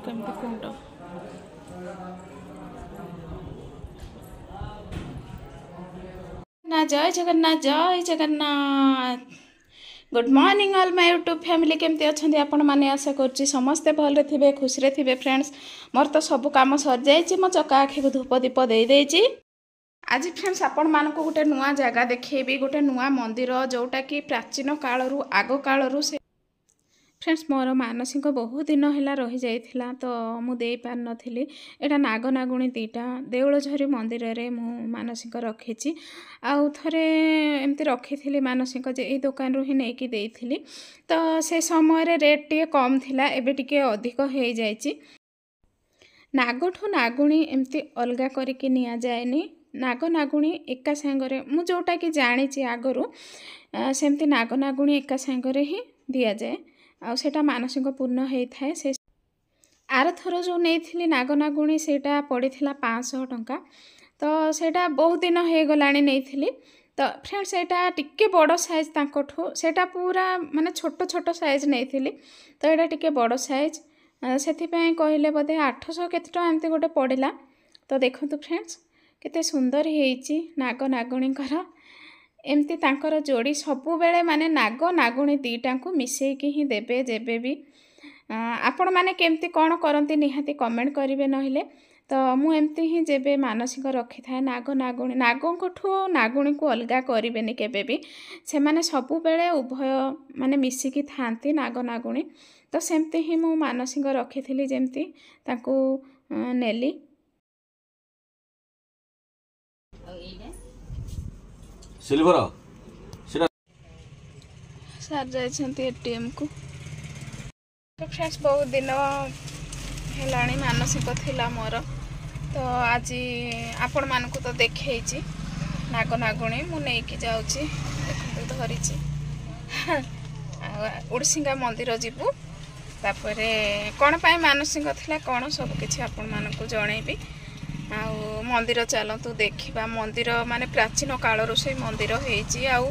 କେମିତି କୁଣ୍ଡ ନା ଜୟ Jagannath. Good morning all my YouTube family केमती अच्छा आपण मैंने आशा करुँची समस्ते भलरे थे खुशी थे फ्रेंड्स। मोर तो सब कम सर जाइए मो चका आखि को धूप दीप दे आज फ्रेंड्स आपण मानक गोटे नुआ जगह देखेबी गोटे नुआ मंदिर जोटा कि प्राचीन कालरू आग कालरू से फ्रेंड्स मोर मानसिक बहुत दिन है रही जाइथिला तो मु दे पार नथिली। एटा नाग नागुणी दीटा देउलझरी मंदिर रे मु मानसिक रखी आउ थरे एमती रखी मानसिक जे ए दुकान रू ही नहीं कि देइथिली तो से समय रे रेट टिके कम थिला एबे टिके अधिक हो जाइछि। नागठू नागुणी एमती अलगा करके निया जाएनी नाग नागुणी एका सांगरे मु जोटा कि जानी आगरू सेमती नाग नागुणी एका सांगरे ही दिया जाए आउ सेटा मानसिक पूर्ण होता है। से आर थर जो नहीं नाग नागुणी सेटा पड़ीथिला 500 टंका तो सेटा बहुत दिन हो गला नहीं तो फ्रेंड्स सेटा टिके बड़ साइज तांकोठू सेटा पूरा माने छोट छोट साइज नहीं तो एटा टिके बड़ साइज से कहले बोधे 800 केते टका एमती गोटे पड़ला। तो देखंतु फ्रेंड्स केते सुंदर होईची नाग नागुणीकर एमती तांकर जोड़ी सबु बेले माने नाग नागुणी दीटा को मिसेकी ही देबे जेबे भी आपण माने केमती कौन करती निहाती कमेंट करेंगे नहिले तो मु एमती ही जेबे मानसिक रखी थाए नाग नागुणी नागोठू नागुणी को अलगा करेनि केबे भी से माने सबु बेले उभय माने मिसिकी थांती नाग नागुणी तो सेमती ही मु मानसिक रखी थी जेमती ताकू नेली। सिल्वर सर जाइछंती एटीएम को तो फ्रेंड्स बहुत दिन हेलाणी मानसिक थिला मोर तो आज आपण मानकु तो देखैछि नाग नागुणी मु नै कि जाउछि देखु धरिछि उड़सिंगा मंदिर जीवु तापरे कोन पाई मानसिक थिला कोन सब किछि आपण मानकु जणैबी आउ मंदिर चलतु देखा मंदिर माने प्राचीन कालर से मंदिर होईची आउ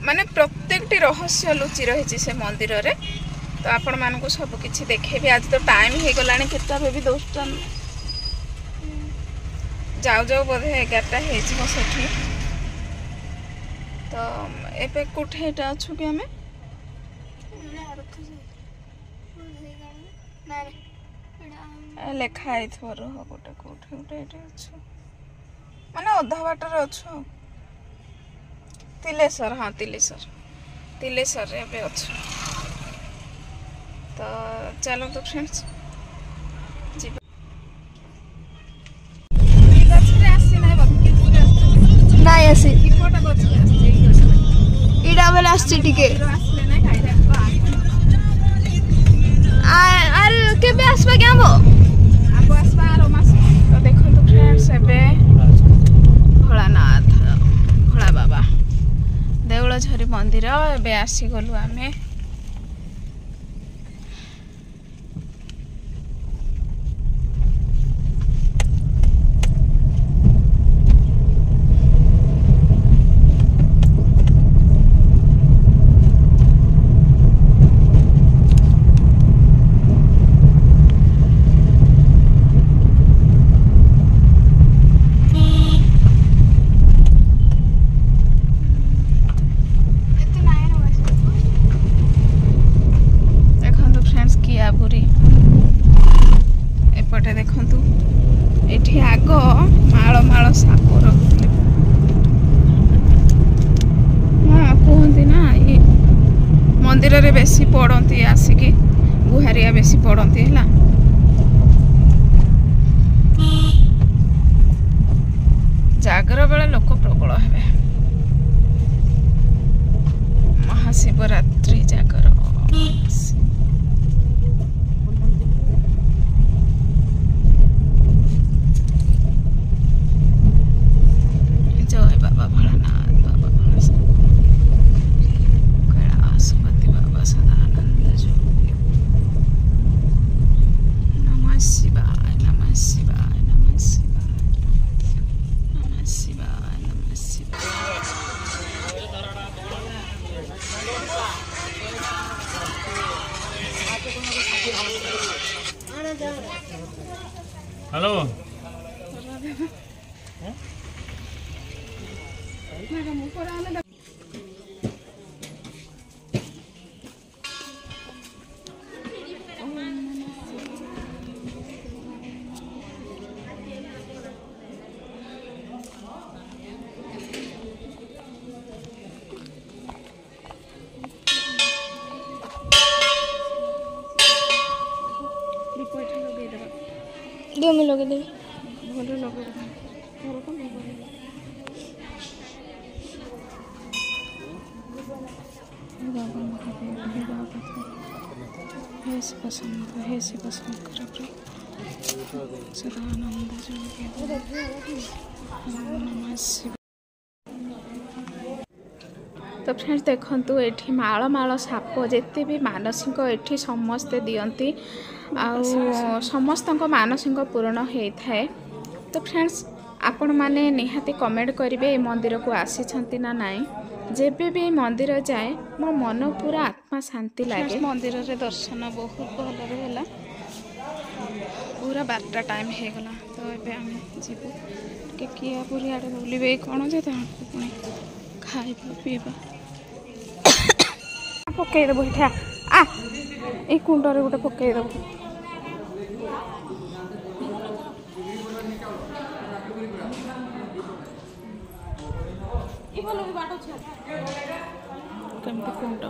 माने प्रत्येकटी रहस्य लुचि रही से मंदिर रे तो आपण मानकु सब किछि देखेबी। आज तो टाइम हो गलानी केता बेबी 10टा जाऊ जाऊ बोधे 11टा हेछि मो सेठी तो एबे कोठेटा अछु कि हमें लेखाई थोर गोटे कोठे गोटे एटे अच्छो माने अधा बाटर अच्छो तिलेश्वर हाँ तिलेश्वर रे बे अच्छो तो चलो तो फ्रेंड्स नाई आसी इडा बेले आसी टिके आर केबे आसबा केबो तो देखो तो फ्रेंड्स एबे भोलानाथ भोला बाबा देउलझरी मंदिर एबे आसी गलु आमे मंदिर रे बेसी पड़ती आसिकी गुहारिया बेसी पड़ती है जागर बेले लोक प्रबल हे महाशिवरात्रि जागर जय बाबा भोलानाथ बाबा कैलाशपति बाबा सदानंद जो नमः शिवाय नमः शिवाय नमः शिवाय नमः शिवाय नमः शिवाय हेलो दो में लगे दे तो फ्रेंड्स देखंतु एठी माळ माळ साप जेते भी मानसिक एठी समस्ते दियंती आउ समस्त मानसिक पूर्ण होता है। तो फ्रेंड्स आपण माने निहाती कमेंट करेंगे ये मंदिर को आसी ना नाई। जेबे भी मंदिर जाए मो मन पूरा आत्मा शांति लगे। मंदिर रे दर्शन बहुत भल है पूरा 12टा टाइम हो गला। तो ये आम जीवु के किया पूरी आड़े बुलवे कौन जे पुणी खाइबा पीवा पकईदेव इठा आ ये कुंडरे गोटे पकईदेव केमती कुंड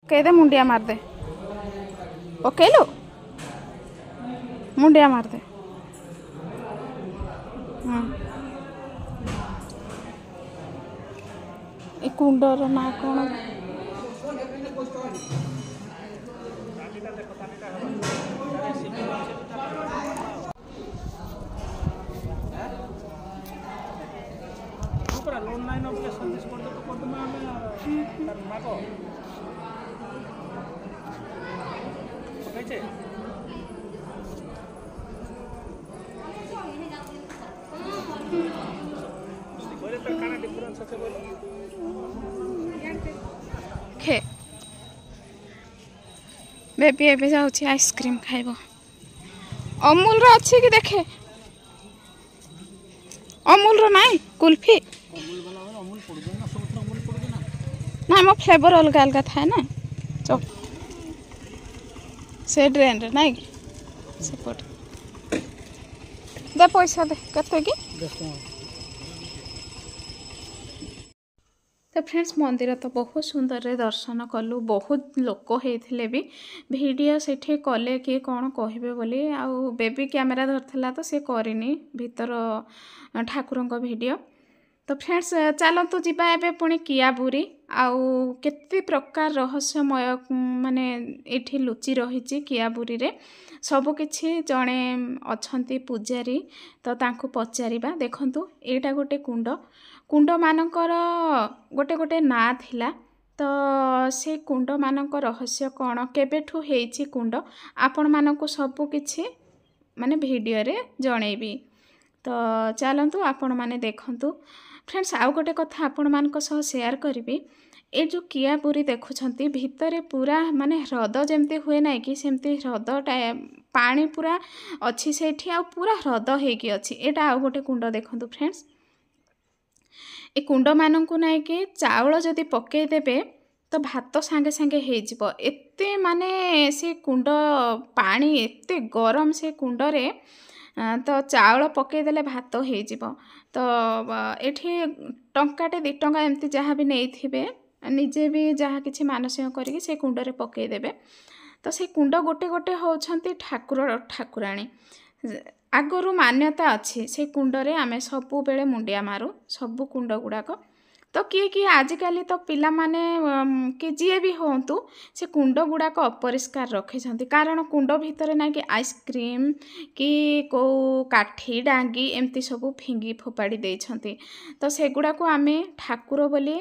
पकईदे मुंडिया मारदे पकईलु मुंडिया मारदे ए कुंडर ना कौन खे बेबी एबे जाउछि आइसक्रीम खाइबो। अमूल रो अछि कि देखे अमूल रो नाई कुल्फी ना मो फ्लेवर अलग अलग थाए ना चौक से ड्रेन रे नाई सपोर्ट दे पैसा दे कते कि तो फ्रेंड्स मंदिर तो बहुत सुंदर रे दर्शन कलु। बहुत लोक होते भी वीडियो सेठी कले किए कौन कहे बोली आउ बेबी कैमेरा धरला तो सी करनी भीतर ठाकुर वीडियो। तो फ्रेंड्स चलतु जीवा एबे पुणी कियाबुरी आउ केते प्रकार रहस्यमय माने एठी लुचि रही कियाबुरी रे सबु किछि जणे अछंती पुजारी तो तांको पचारिबा। देखंतु एटा गोटे कुंड कुंड मानकर गोटे गोटे ना थिला तो से कुंड मानक रहस्य कौन केबेठु हेछि कुंड आपण मानक सबु किछि माने वीडियो रे जणेबी। तो चलतु आपण माने देखंतु फ्रेंड्स आउ गोटे कथा आपण मानक सह शेयर करिबी। ए जो कियाबुरी देखुछंती भितरे पूरा माने ह्रद जेमती हुए ना कि सेमती ह्रद पानी पूरा अच्छी सेठी आ पूरा ह्रद हेकी अच्छी। एटा आउ गोटे कुंड देखंतु फ्रेंड्स ए कुंड मानकु नाई कि चावल जदि पकई देबे तो भात सांगे सांगे हेजिबो। एते माने से कुंड पानी एते गरम से कुंड रे तो चावल पकई देले भात हेजिबो। तो एठी टंकाटे 2 टंका एमती जहाँ भी नहीं थिबे निजे भी जहाँ किछि मानसिक करके से कुंड रे पकई देबे। तो से कुंड गोटे गोटे होछंती ठाकुर ठाकुराणी आगरू मान्यता अच्छी से कुंड रे आमे सबु बेले मुंडिया मारू सबु कुंड गुड़ाक। तो किए किए आजिकल तो पिला माने कि जी भी होंतु से कुंड गुड़ाक अपरिष्कार रखिछंती कारण कुंड भितर ना कि आइसक्रीम कि को काठी डांगी एमती सबु फिंगी फोपाड़ी देइछंती। तो सेगुड़ा को आमे ठाकुर बोली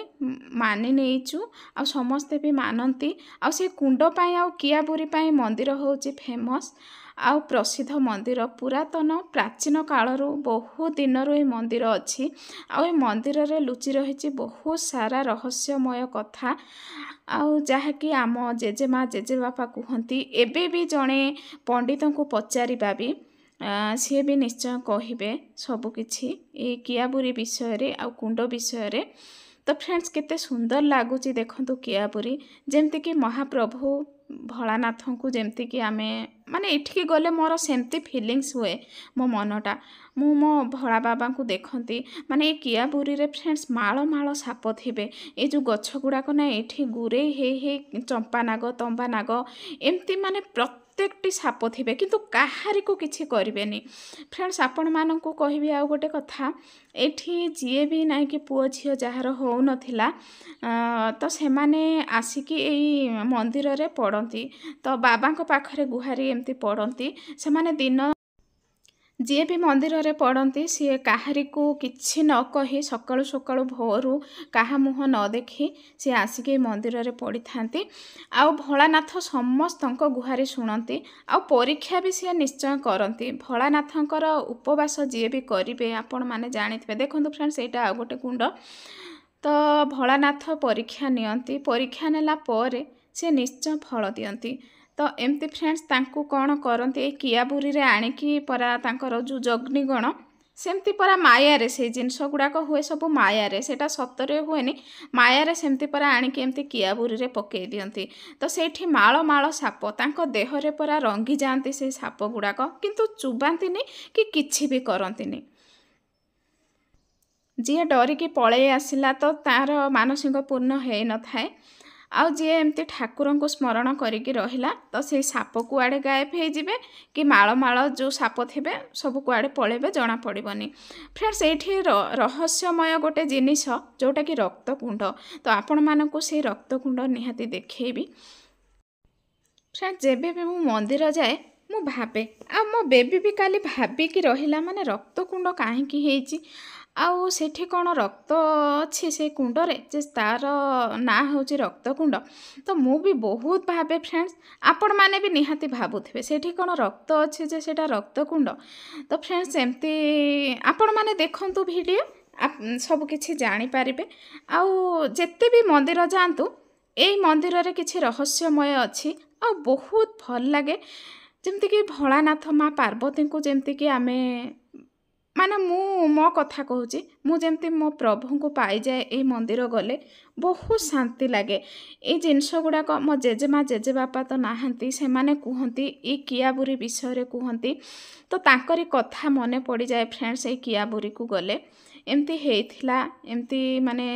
मानि नेइचु आ समस्ते भी मानंती आ से कुंड पाई आ कियाबुरी पाई मंदिर होउची फेमस। आउ प्रसिद्ध मंदिर पुरातन प्राचीन कालरू बहुत दिनरू ये मंदिर अच्छी आउ मंदिर रे लुचि रही बहुत सारा रहस्यमय कथा आउ जहाँकि आम जेजेमा जेजेबापा कहती एबे भी जड़े पंडित को पचारिबा भी सी भी निश्चय कहे सबकि ये कियाबुरी विषय रे आउ कुंड विषय रे। तो फ्रेंड्स केते सुंदर लगुच देखु कियाबुरी जमती कि महाप्रभु भोलानाथ को जमती कि आमे माने इठकी गले मोर सेमती फीलिंग्स हुए मो मनटा मो भोला बाबा को देखती माने कियाबुरी रे फ्रेंड्स माଳ माଳ साप थिबे ए जो गछ गुड़ाक ना एठी गुरे हे चंपा नाग तंबा नाग एमती माने प्रत्येकटी साप थिबे किंतु काहारी को किछि करिवेनी। फ्रेंड्स आपण मानकू कहबी आ गोटे कथा एठी जीए भी नाइ कि पुओ झियो जहार हो नथिला तो से माने आसिकी एई मंदिर रे पड़ती तो बाबा को पाखरे गुहारी एमती पड़ती से माने दिन जी भी मंदिर रे पड़ती सी काहारी को किछि न कही सकाळु सकाळु भोरू काहा मुह न देखी सी आसिके मंदिर रे पड़ी थांती आउ भोलानाथ समस्त गुहारी शुणती आउ परीक्षा भी सी निश्चय करती। भोलानाथंकर उपवास जी भी करेंगे आपण माने जानिथिबे। देखंतु फ्रेंड्स एटा आ गोटे कुंड तो भोलानाथ परीक्षा नियंती परीक्षा नेला परे से निश्चय फल दियंती। तो एमती फ्रेंड्स तांकू कौन करती कियाबुरी रे आणिकी परा तांकर जो जग्निगण सेमती परा मायारे से जिनस गुड़ाक हुए सब मायारे सेटा सतरे हुएनि मायारे सेमती परा आणिकी एमती कियाबुरी रे पकई दियंती। तो सेठी माळ माळ साप तांको देहरे परा रंगी जाती से साप गुड़ाक किंतु चुबांतीनि कि किछि भी करंतीनि। जी डरिकी पळै आसिला तो तार मानसिक पूर्ण हे न थाए आउ जी एमती ठाकुर को स्मरण करिकी रहिला तो से साप कुआड़े गायब हो जिबे कि माळ माळ जो साप थिबे सब कुआड़े पळेबे जना पड़िबनी। फ्रेंड्स एठी रहस्यमय गोटे जिनिस जोटा कि रक्तकुंड तो आपण मानकू से रक्तकुंड निहाती देखैबी। फ्रेंड्स जेबे भी मु मंदिर जाए मु भाबे आ मो बेबी भी काली भाबी कि रहिला माने रक्तकुंड काहेकि हेची आउ सेठी कौन रक्त अच्छी से कुंड रे जे तार ना होची रक्तकुंड तो मु भी बहुत भावे। फ्रेंड्स आपण माने भी निहाती भाबुथिबे सेठी कौन रक्त अच्छी जे सेटा रक्तकुंड। तो फ्रेंड्स एमती आपण माने देखंतु वीडियो सब किछि जानि पारिबे आउ जेते भी मंदिर जांतु एई मंदिर रे किछि रहस्यमय अछि आ बहुत भल लागे जेमती कि भोलानाथ माँ पार्वती को जेमती कि आमे माने मो कथा कहूँ मु जेमती मो प्रभु को पाई जाए ए मंदिर गले बहुत शांति लगे। ये जिनस गुड़ाक मो जेजेमा जेजेबापा तो नाहंती से माने कहती ये कियाबुरी विषय रे कहती तो तांकरी कथा मने पड़ी जाए। फ्रेंड्स ये कियाबुरी को गले एमती हेइथिला एमती माने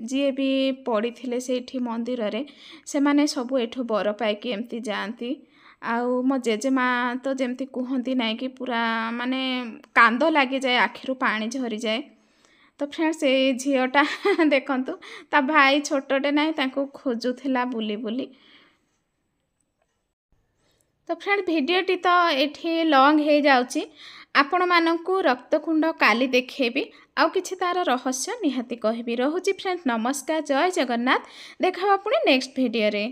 जी भी पड़ी थिले सेठी मंदिर रे से माने सब एठो बर पाइकी एमती जाती आउ मो जेजेमा तो जमती कहती ना कि पूरा माने कांद लगी जाए आखिरु पानी झरी जाए। तो फ्रेंड्स ये झीटा देखंतु ता भाई छोटटे ना तांको खोजुथिला बुली बुली। तो फ्रेंड भिडियोटी तो एठी लॉन्ग हो जाउची आपण मानकू रक्तकुंड काली देखेबी आउ किछि तार रहस्य निहाती कहबी। रहुची फ्रेंड नमस्कार जय जगन्नाथ देखा पुणी नेक्स्ट भिडियो रे।